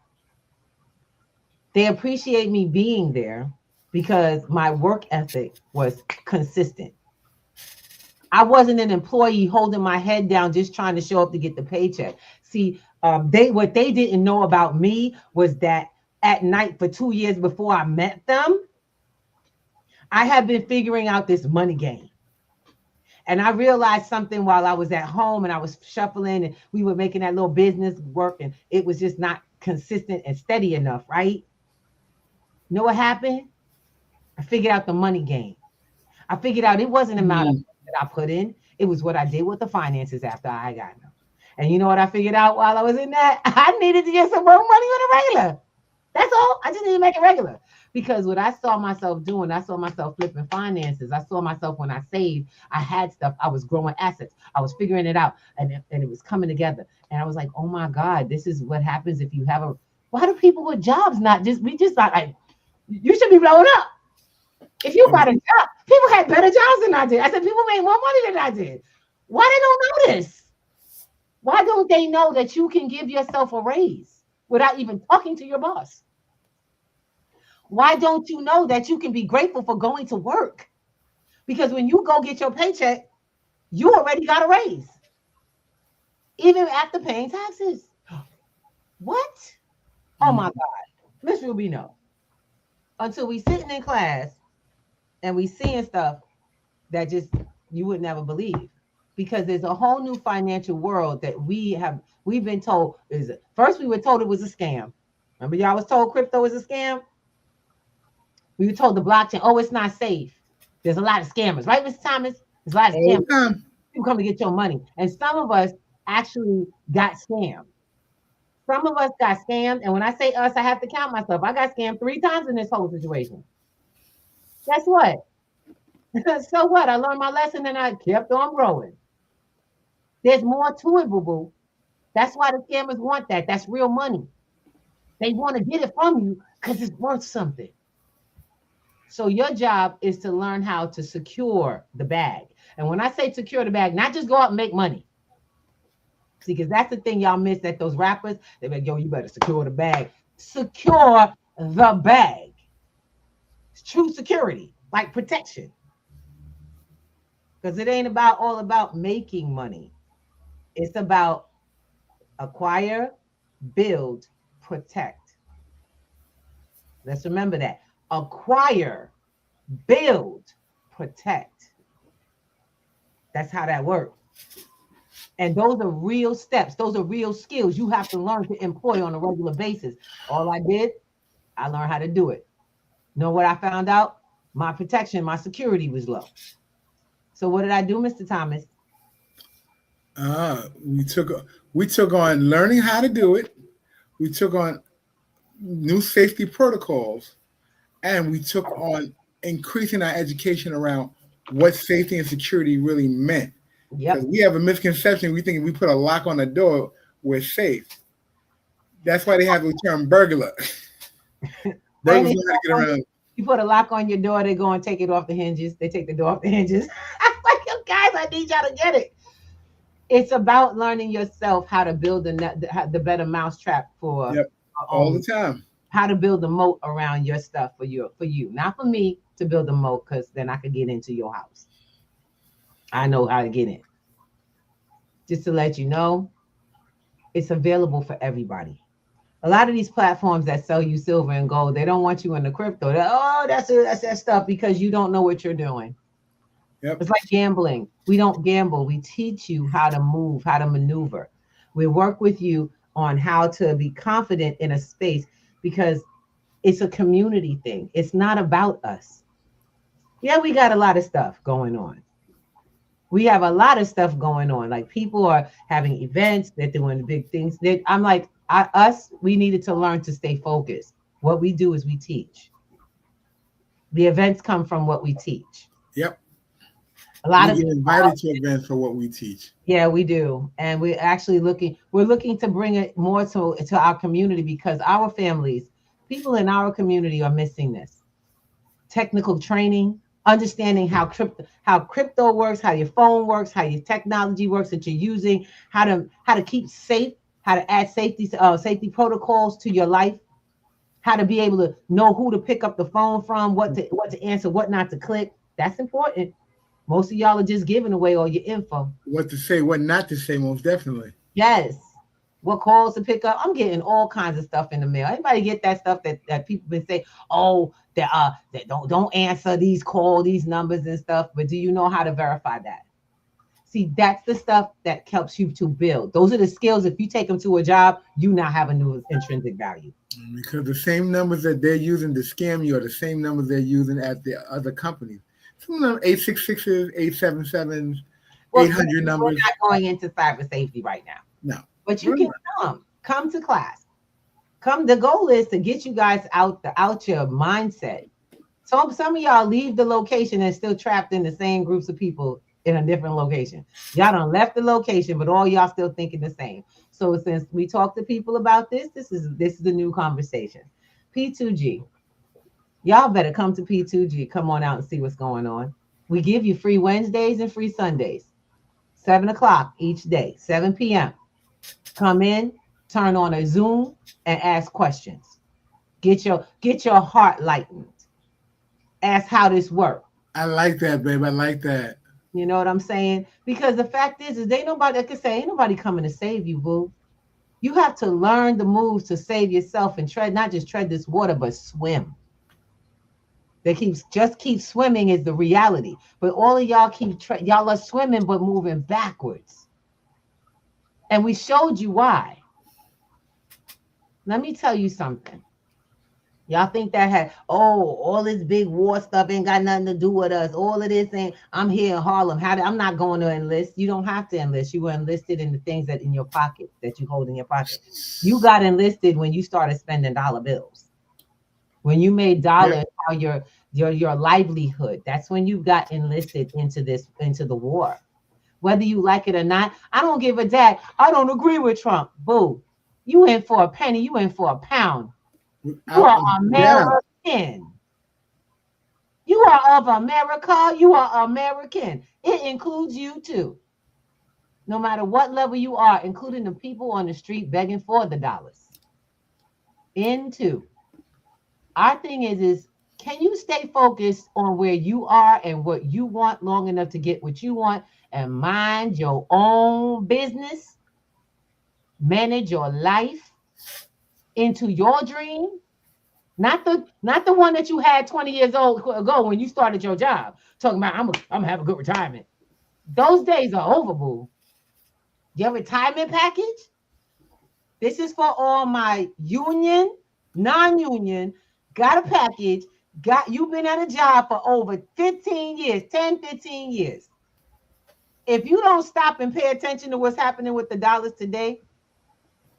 They appreciate me being there because my work ethic was consistent. I wasn't an employee holding my head down just trying to show up to get the paycheck. See, what they didn't know about me was that at night for 2 years before I met them, I had been figuring out this money game. And I realized something while I was at home and I was shuffling and we were making that little business work and it was just not consistent and steady enough, right? You know what happened? I figured out the money game. I figured out it wasn't a amount of money that I put in. It was what I did with the finances after I got them. And you know what I figured out while I was in that? I needed to get some more money with a regular. That's all. I just need to make it regular. Because what I saw myself doing, I saw myself flipping finances. I saw myself when I saved, I had stuff. I was growing assets. I was figuring it out. And it was coming together. And I was like, oh my God, this is what happens if you have a, why do people with jobs not just, we just not like, you should be blowing up. If you got a job, people had better jobs than I did. I said, people made more money than I did. Why they don't know this? Why don't they know that you can give yourself a raise without even talking to your boss? Why don't you know that you can be grateful for going to work? Because when you go get your paycheck, you already got a raise, even after paying taxes. What? Oh my God. Miss Ruby, no. Until we sitting in class and we seeing stuff that just you would never believe. Because there's a whole new financial world that we've been told is, first we were told it was a scam. Remember y'all was told crypto is a scam? We were told the blockchain, oh, it's not safe. There's a lot of scammers, right, Mr. Thomas? There's a lot of scammers. People come to get your money. And some of us actually got scammed. Some of us got scammed. And when I say us, I have to count myself. I got scammed 3 times in this whole situation. Guess what? So what? I learned my lesson and I kept on growing. There's more to it, boo-boo. That's why the scammers want that. That's real money. They want to get it from you because it's worth something. So your job is to learn how to secure the bag. And when I say secure the bag, not just go out and make money. See, because that's the thing y'all miss at those rappers. They're like, yo, you better secure the bag. Secure the bag. It's true security, like protection. Because it ain't all about making money. It's about acquire, build, protect. Let's remember that. Acquire, build, protect. That's how that works. And those are real steps. Those are real skills you have to learn to employ on a regular basis. All I did, I learned how to do it. Know what I found out? My protection, my security was low. So what did I do, Mr. Thomas? We took on learning how to do it. We took on new safety protocols, and we took on increasing our education around what safety and security really meant. Yep. We have a misconception. We think if we put a lock on the door, we're safe. That's why they have the term burglar. Burglars know how to get around. You put a lock on your door, they go and take it off the hinges. They take the door off the hinges. I'm like, yo, guys, I need y'all to get it. It's about learning yourself how to build the better mousetrap for all the time. How to build a moat around your stuff for you, not for me to build a moat, because then I could get into your house. I know how to get in. Just to let you know, it's available for everybody. A lot of these platforms that sell you silver and gold, they don't want you in the crypto. That's that stuff, because you don't know what you're doing. Yep. It's like gambling. We don't gamble. We teach you how to move, how to maneuver. We work with you on how to be confident in a space, because it's a community thing. It's not about us. Yeah, we got a lot of stuff going on. We have a lot of stuff going on. Like, people are having events. They're doing big things. I'm like, we needed to learn to stay focused. What we do is we teach. The events come from what we teach. Yep. A lot we get invited to events for what we teach. Yeah, we do. And we're actually looking to bring it more to our community, because our families, people in our community are missing this. Technical training, understanding how crypto works, how your phone works, how your technology works that you're using, how to keep safe, how to add safety protocols to your life, how to be able to know who to pick up the phone from, what to answer, what not to click. That's important. Most of y'all are just giving away all your info. What to say, what not to say, most definitely. Yes. What calls to pick up. I'm getting all kinds of stuff in the mail. Anybody get that stuff that people been saying, oh, that don't answer these numbers and stuff, but do you know how to verify that? See, that's the stuff that helps you to build. Those are the skills. If you take them to a job, you now have a new intrinsic value. Because the same numbers that they're using to scam you are the same numbers they're using at the other companies. Some of them 866s, 877s, Well, 800 we're numbers. not going into cyber safety right now. No. But you can come to class. The goal is to get you guys out your mindset. So some of y'all leave the location and still trapped in the same groups of people in a different location. Y'all done left the location, but all y'all still thinking the same. So since we talked to people about this is the new conversation. P2G. Y'all better come to P2G. Come on out and see what's going on. We give you free Wednesdays and free Sundays. 7 o'clock each day, 7 p.m. Come in, turn on a Zoom, and ask questions. Get your heart lightened. Ask how this works. I like that, babe. I like that. You know what I'm saying? Because the fact is ain't nobody that can say, ain't nobody coming to save you, boo. You have to learn the moves to save yourself and not just tread this water, but swim. Just keep swimming is the reality. But all of y'all y'all are swimming, but moving backwards. And we showed you why. Let me tell you something. Y'all think that all this big war stuff ain't got nothing to do with us. All of this ain't, I'm here in Harlem. I'm not going to enlist. You don't have to enlist. You were enlisted in the things that in your pocket, that you hold in your pocket. You got enlisted when you started spending dollar bills. When you made dollars your livelihood. That's when you got enlisted into the war. Whether you like it or not, I don't give a damn. I don't agree with Trump. Boo. You in for a penny, you in for a pound. You are American. You are of America. You are American. It includes you too. No matter what level you are, including the people on the street begging for the dollars. Our thing is can you stay focused on where you are and what you want long enough to get what you want and mind your own business? Manage your life into your dream. Not the one that you had 20 years ago when you started your job. Talking about I'm gonna have a good retirement. Those days are over, boo. Your retirement package? This is for all my union, non-union, got a package, you've been at a job for over 15 years, 10, 15 years. If you don't stop and pay attention to what's happening with the dollars today,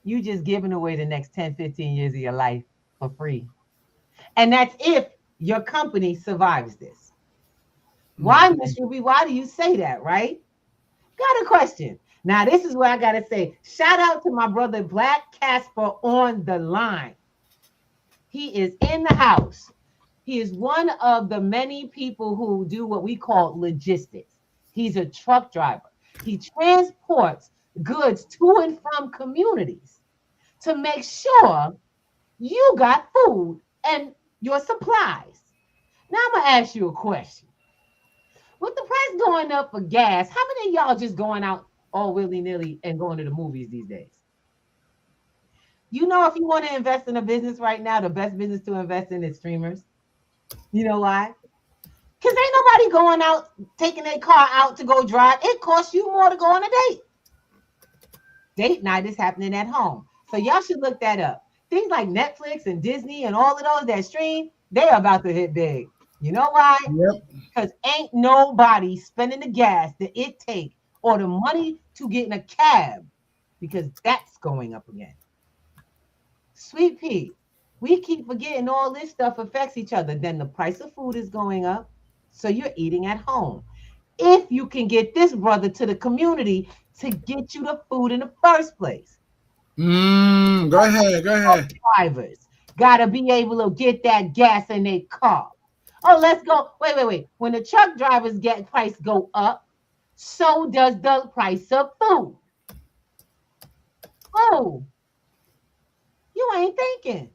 you just giving away the next 10, 15 years of your life for free. And that's if your company survives this. Why, Miss Ruby? Why do you say that, right? Got a question. Now, this is where I got to say, shout out to my brother, Black Casper, on the line. He is in the house. He is one of the many people who do what we call logistics. He's a truck driver. He transports goods to and from communities to make sure you got food and your supplies. Now I'm going to ask you a question. With the price going up for gas, how many of y'all just going out all willy-nilly and going to the movies these days? You know, if you want to invest in a business right now, the best business to invest in is streamers. You know why? Because ain't nobody going out, taking their car out to go drive. It costs you more to go on a date. Date night is happening at home. So y'all should look that up. Things like Netflix and Disney and all of those that stream, they're about to hit big. You know why? Yep. Because ain't nobody spending the gas that it take or the money to get in a cab, because that's going up again. Sweet pea, we keep forgetting all this stuff affects each other. Then the price of food is going up, so you're eating at home. If you can get this brother to the community to get you the food in the first place. Go ahead. Drivers gotta be able to get that gas in their car. Oh, let's go. Wait. When the truck drivers get price go up, so does the price of food. Oh, you ain't thinking.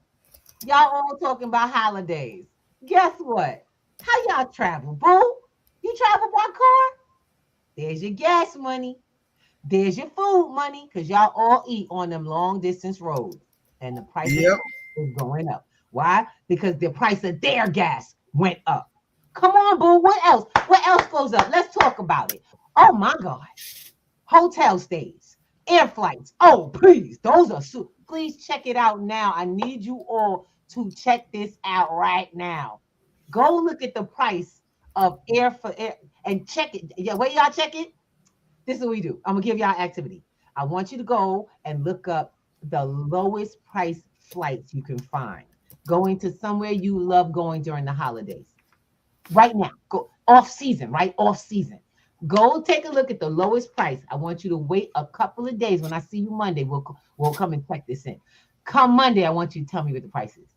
Y'all all talking about holidays. Guess what? How y'all travel, boo? You travel by car? There's your gas money. There's your food money, because y'all all eat on them long distance roads. And the price of food is going up. Why? Because the price of their gas went up. Come on, boo. What else? What else goes up? Let's talk about it. Oh my God. Hotel stays, air flights. Oh, please. Those are please check it out now. I need you all to check this out right now. Go look at the price of air and check it. Yeah, where y'all check it? This is what we do. I'm gonna give y'all activity. I want you to go and look up the lowest price flights you can find, going to somewhere you love going during the holidays. Right now, go off season, right? Off season. Go take a look at the lowest price. I want you to wait a couple of days. When I see you Monday, we'll come and check this in. Come Monday, I want you to tell me what the price is.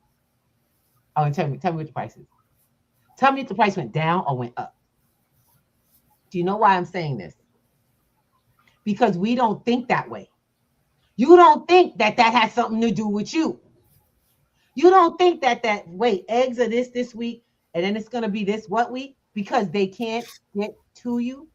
Oh, tell me what the price is. Tell me if the price went down or went up. Do you know why I'm saying this? Because we don't think that way. You don't think that has something to do with you. You don't think that wait, eggs are this week, and then it's gonna be this what week because they can't get to you.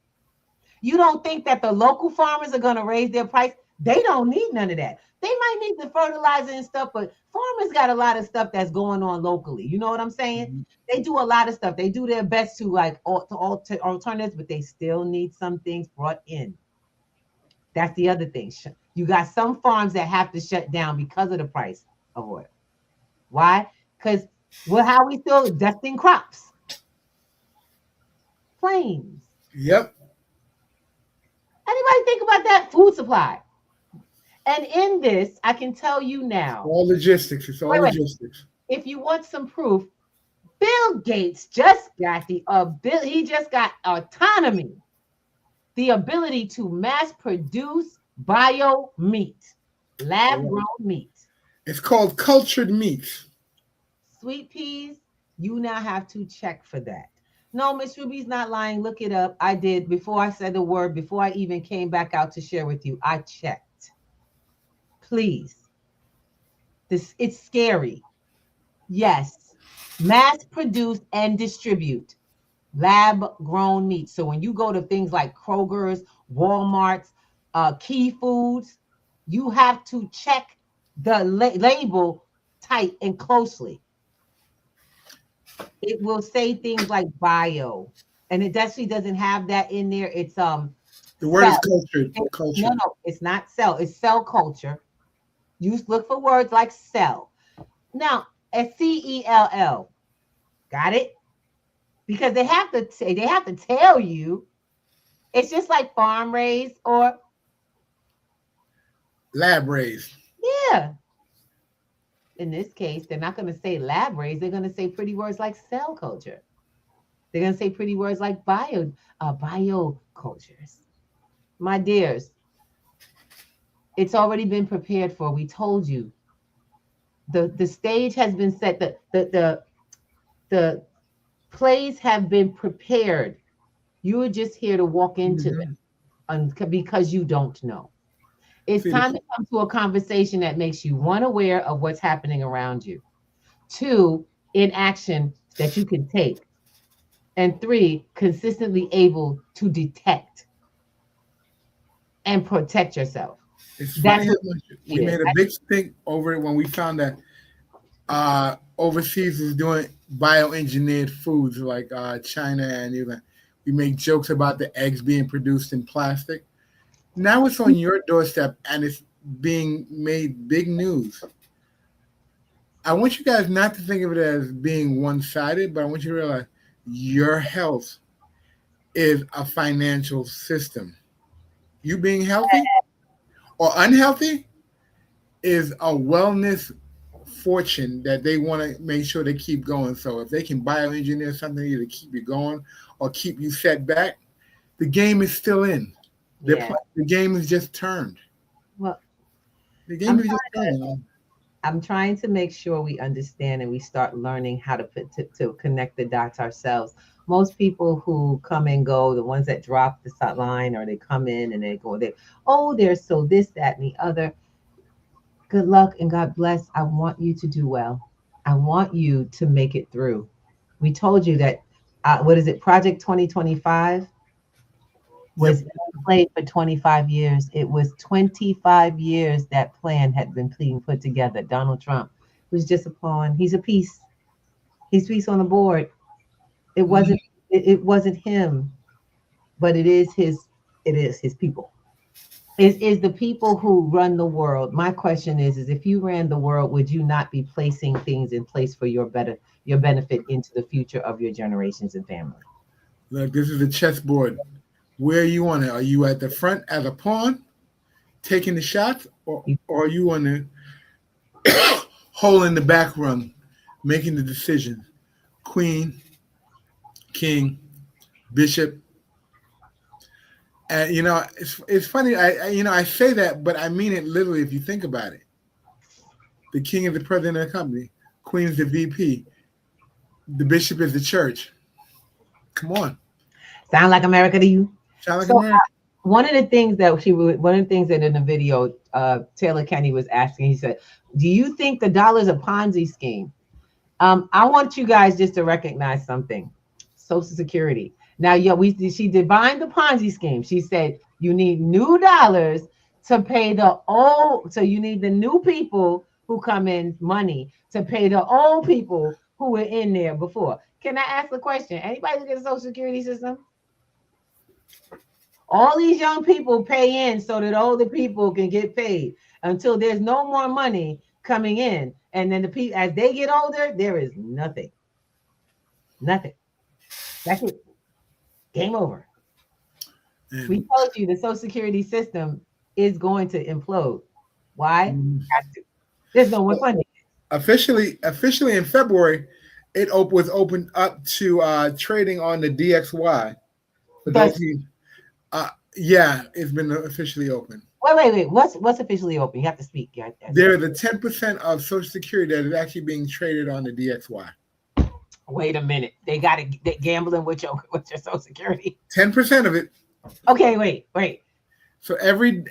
You don't think that the local farmers are gonna raise their price. They don't need none of that. They might need the fertilizer and stuff, but farmers got a lot of stuff that's going on locally. You know what I'm saying? Mm-hmm. They do a lot of stuff. They do their best to like alter alternatives, but they still need some things brought in. That's the other thing. You got some farms that have to shut down because of the price of oil. Why? Because how we still dusting crops. Planes. Yep. Anybody think about that? Food supply. And in this, I can tell you now. All logistics. It's all logistics. If you want some proof, Bill Gates just got he just got autonomy, the ability to mass produce bio meat, lab grown meat. It's called cultured meat. Sweet peas, you now have to check for that. No, Miss Ruby's not lying. Look it up. I did before I said the word, before I even came back out to share with you. I checked. Please. It's scary. Yes. Mass produce and distribute lab grown meat. So when you go to things like Kroger's, Walmart's, Key Foods, you have to check the label tight and closely. It will say things like bio, and it actually doesn't have that in there. It's the word is cultured. Culture. No, it's not cell. It's cell culture. You look for words like cell. Now, CELL. Got it? Because they have to tell you. It's just like farm raised or lab raised. Yeah. In this case, they're not going to say lab raised. They're going to say pretty words like cell culture. They're going to say pretty words like biocultures. My dears, it's already been prepared for. We told you. The stage has been set. The plays have been prepared. You are just here to walk into them because you don't know. It's time to come to a conversation that makes you, one, aware of what's happening around you, two, in action that you can take, and three, consistently able to detect and protect yourself. It's funny how much we made a big stink over it when we found that overseas is doing bioengineered foods like China, and even we make jokes about the eggs being produced in plastic. Now it's on your doorstep and it's being made big news. I want you guys not to think of it as being one-sided, but I want you to realize your health is a financial system. You being healthy or unhealthy is a wellness fortune that they want to make sure they keep going. So if they can bioengineer something either keep you going or keep you set back, the game is still in. The game is just turned. Well, the game is just turned. I'm trying to make sure we understand and we start learning how to connect the dots ourselves. Most people who come and go, the ones that drop the line or they come in and they go, they're so this, that, and the other. Good luck and God bless. I want you to do well. I want you to make it through. We told you that, Project 2025 was played for 25 years. It was 25 years that plan had been being put together. Donald Trump was just a pawn. He's a piece. He's a piece on the board. It wasn't him, but it is his people. It is the people who run the world. My question is if you ran the world, would you not be placing things in place for your benefit into the future of your generations and family? Look, this is a chessboard. Where you on it? Are you at the front as a pawn, taking the shots, or are you on the hole in the back run, making the decisions? Queen, king, bishop. And it's funny. I say that, but I mean it literally. If you think about it, the king is the president of the company, queen is the VP, the bishop is the church. Come on, Sound like America to you? sound like America. One of the things that in the video, Taylor Kenny was asking, he said, "Do you think the dollar's a Ponzi scheme?" I want you guys just to recognize something. Social Security. Now, she defined the Ponzi scheme. She said you need new dollars to pay the old. So you need the new people who come in money to pay the old people who were in there before. Can I ask a question? Anybody look at the Social Security system? All these young people pay in so that older people can get paid until there's no more money coming in. And then the people, as they get older, there is nothing. Nothing. That's it. Game over. We told you the Social Security system is going to implode. Why? There's no more funding. Officially in February, it was opened up to trading on the DXY. Yeah, it's been officially open. Wait. What's officially open? You have to speak. They're the 10% of Social Security that is actually being traded on the DXY. Wait a minute. They gambling with your Social Security. 10% of it. Okay, wait. So every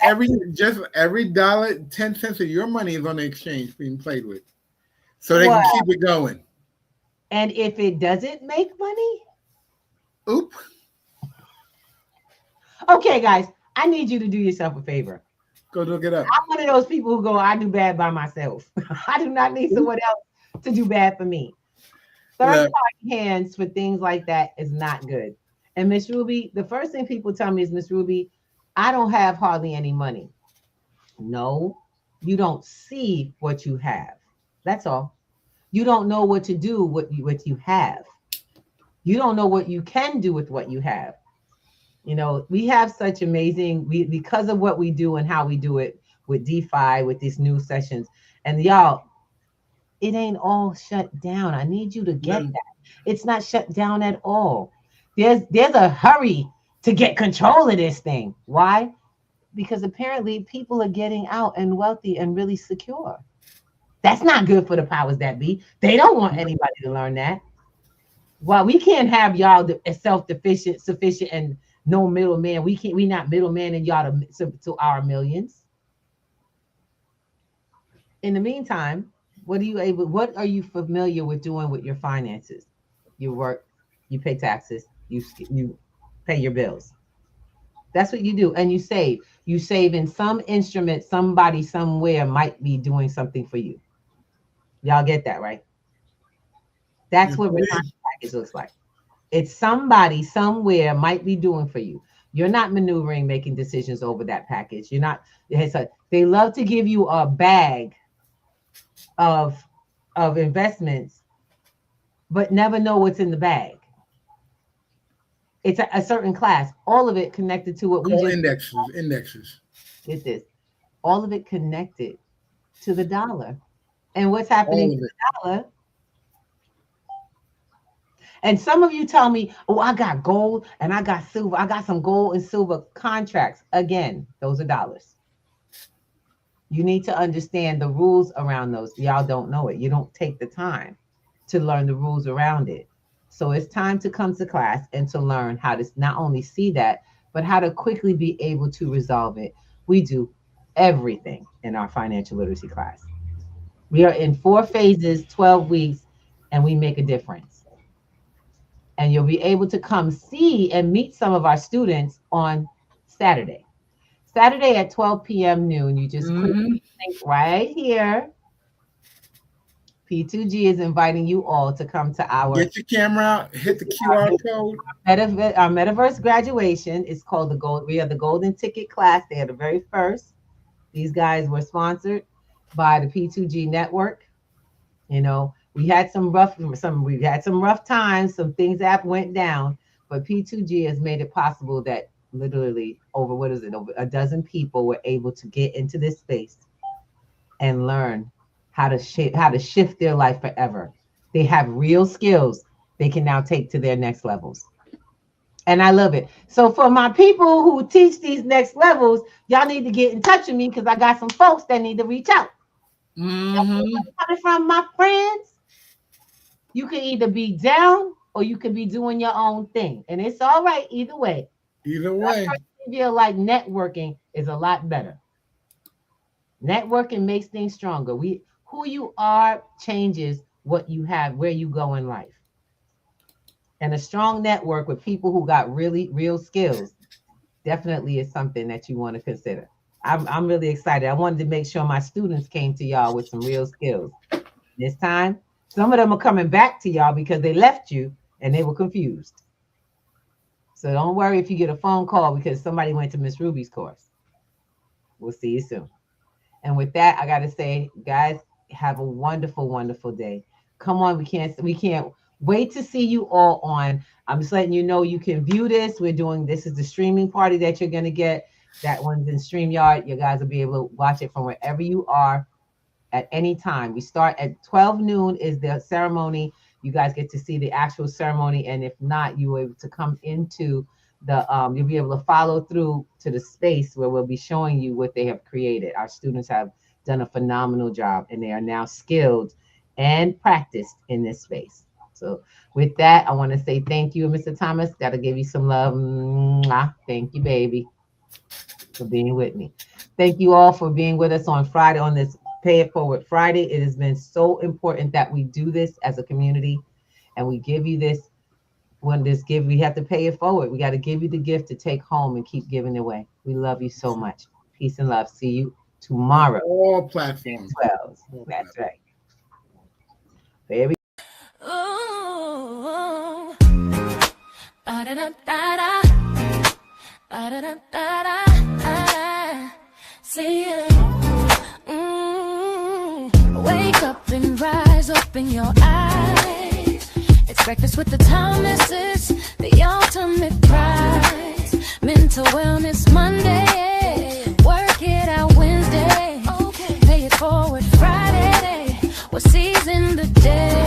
dollar, 10 cents of your money is on the exchange being played with. So they can keep it going. And if it doesn't make money? Oop. Okay, guys, I need you to do yourself a favor. Go look it up. I'm one of those people who go, I do bad by myself. I do not need someone else to do bad for me. Third-party hands for things like that is not good. And Miss Ruby, the first thing people tell me is, Miss Ruby, I don't have hardly any money. No, you don't see what you have. That's all. You don't know what to do with what you have. You don't know what you can do with what you have. We have such amazing, because of what we do and how we do it with DeFi, with these new sessions. And y'all, it ain't all shut down. I need you to get that. It's not shut down at all. There's a hurry to get control of this thing. Why? Because apparently people are getting out and wealthy and really secure. That's not good for the powers that be. They don't want anybody to learn that. Well, we can't have y'all sufficient and no middleman. We not middleman and y'all to our millions. In the meantime, what are you familiar with doing with your finances? You work, you pay taxes, you pay your bills. That's what you do. And you save. You save in some instrument, somebody somewhere might be doing something for you. Y'all get that, right? That's what retirement package looks like. It's somebody somewhere might be doing for you. You're not maneuvering, making decisions over that package. You're not. They love to give you a bag of investments, but never know what's in the bag. It's a certain class. All of it connected to what we just indexes. Get this. All of it connected to the dollar. And what's happening to the dollar? And some of you tell me, oh, I got gold and I got silver. I got some gold and silver contracts. Again, those are dollars. You need to understand the rules around those. Y'all don't know it. You don't take the time to learn the rules around it. So it's time to come to class and to learn how to not only see that, but how to quickly be able to resolve it. We do everything in our financial literacy class. We are in 4 phases, 12 weeks, and we make a difference. And you'll be able to come see and meet some of our students on Saturday. Saturday at 12 p.m. noon. You just click the link right here. P2G is inviting you all to come to our... Get your camera out, hit the QR code. Our Metaverse graduation is called we have the Golden Ticket class. They are the very first. These guys were sponsored by the P2G network. We had some rough times, some things that went down, but P2G has made it possible that literally over, over a dozen people were able to get into this space and learn how to shift their life forever. They have real skills they can now take to their next levels. And I love it. So for my people who teach these next levels, y'all need to get in touch with me because I got some folks that need to reach out. Coming from my friends, you can either be down or you can be doing your own thing. And it's all right either way. Either way. I feel like networking is a lot better. Networking makes things stronger. Who you are changes what you have, where you go in life. And a strong network with people who got really real skills definitely is something that you want to consider. I'm really excited. I wanted to make sure my students came to y'all with some real skills. This time, some of them are coming back to y'all because they left you and they were confused. So don't worry if you get a phone call because somebody went to Miss Ruby's course. We'll see you soon. And with that, I got to say, guys, have a wonderful, wonderful day. Come on, we can't wait to see you all on. I'm just letting you know you can view this. This is the streaming party that you're going to get. That one's in StreamYard. You guys will be able to watch it from wherever you are at any time. We start at 12 noon is the ceremony. You guys get to see the actual ceremony. And if not, you're able to come into the, you'll be able to follow through to the space where we'll be showing you what they have created. Our students have done a phenomenal job and they are now skilled and practiced in this space. So with that, I want to say thank you, Mr. Thomas. Got to give you some love. Mwah. Thank you, baby, for being with me. Thank you all for being with us on Friday, on this Pay It Forward Friday. It has been so important that we do this as a community and we give you this. We have to pay it forward. We got to give you the gift to take home and keep giving it away. We love you so much. Peace and love. See you tomorrow. All platforms. 12. That's right. Baby. Ooh, ba-da-da-da-da, ba-da-da-da-da, see ya. Wake up and rise, open your eyes. It's breakfast with the Thomases, the ultimate prize. Mental Wellness Monday, work it out Wednesday. Pay it forward Friday, we're seizing the day.